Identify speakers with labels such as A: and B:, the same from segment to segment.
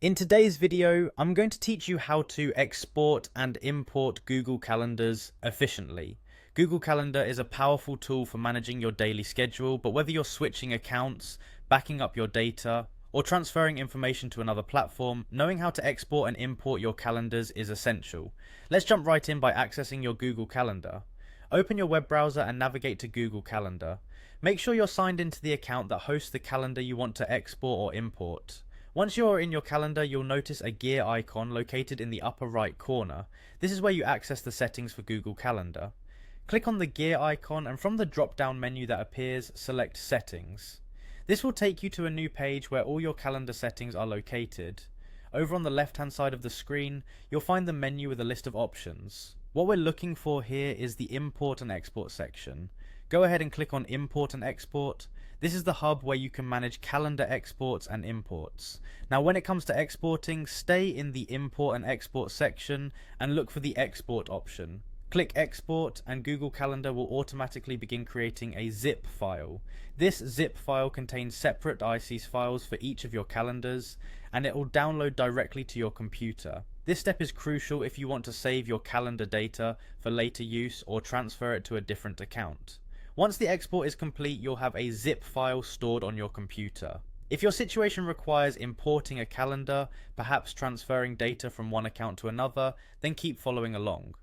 A: In today's video, I'm going to teach you how to export and import Google Calendars efficiently. Google Calendar is a powerful tool for managing your daily schedule, but whether you're switching accounts, backing up your data, or transferring information to another platform, knowing how to export and import your calendars is essential. Let's jump right in by accessing your Google Calendar. Open your web browser and navigate to Google Calendar. Make sure you're signed into the account that hosts the calendar you want to export or import. Once you're in your calendar, you'll notice a gear icon located in the upper right corner. This is where you access the settings for Google Calendar. Click on the gear icon and from the drop-down menu that appears, select Settings. This will take you to a new page where all your calendar settings are located. Over on the left-hand side of the screen, you'll find the menu with a list of options. What we're looking for here is the Import and Export section. Go ahead and click on Import and Export. This is the hub where you can manage calendar exports and imports. Now when it comes to exporting, stay in the Import and Export section and look for the Export option. Click Export and Google Calendar will automatically begin creating a zip file. This zip file contains separate ICE files for each of your calendars and it will download directly to your computer. This step is crucial if you want to save your calendar data for later use or transfer it to a different account. Once the export is complete, you'll have a zip file stored on your computer. If your situation requires importing a calendar, perhaps transferring data from one account to another, then keep following along.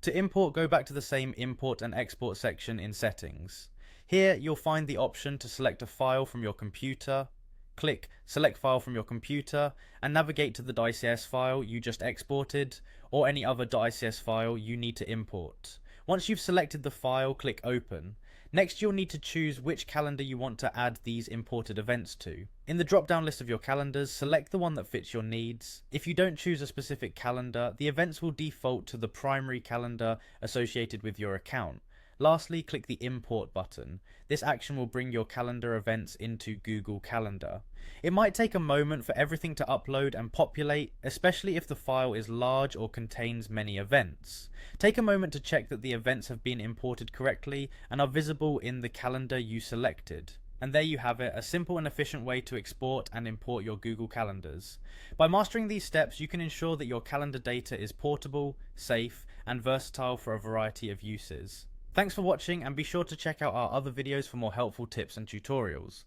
A: To import, go back to the same Import and Export section in Settings. Here, you'll find the option to select a file from your computer. Click Select File from your computer and navigate to the .ics file you just exported or any other .ics file you need to import. Once you've selected the file, click Open. Next, you'll need to choose which calendar you want to add these imported events to. In the drop-down list of your calendars, select the one that fits your needs. If you don't choose a specific calendar, the events will default to the primary calendar associated with your account. Lastly, click the Import button. This action will bring your calendar events into Google Calendar. It might take a moment for everything to upload and populate, especially if the file is large or contains many events. Take a moment to check that the events have been imported correctly and are visible in the calendar you selected. And there you have it, a simple and efficient way to export and import your Google Calendars. By mastering these steps, you can ensure that your calendar data is portable, safe, and versatile for a variety of uses. Thanks for watching and be sure to check out our other videos for more helpful tips and tutorials.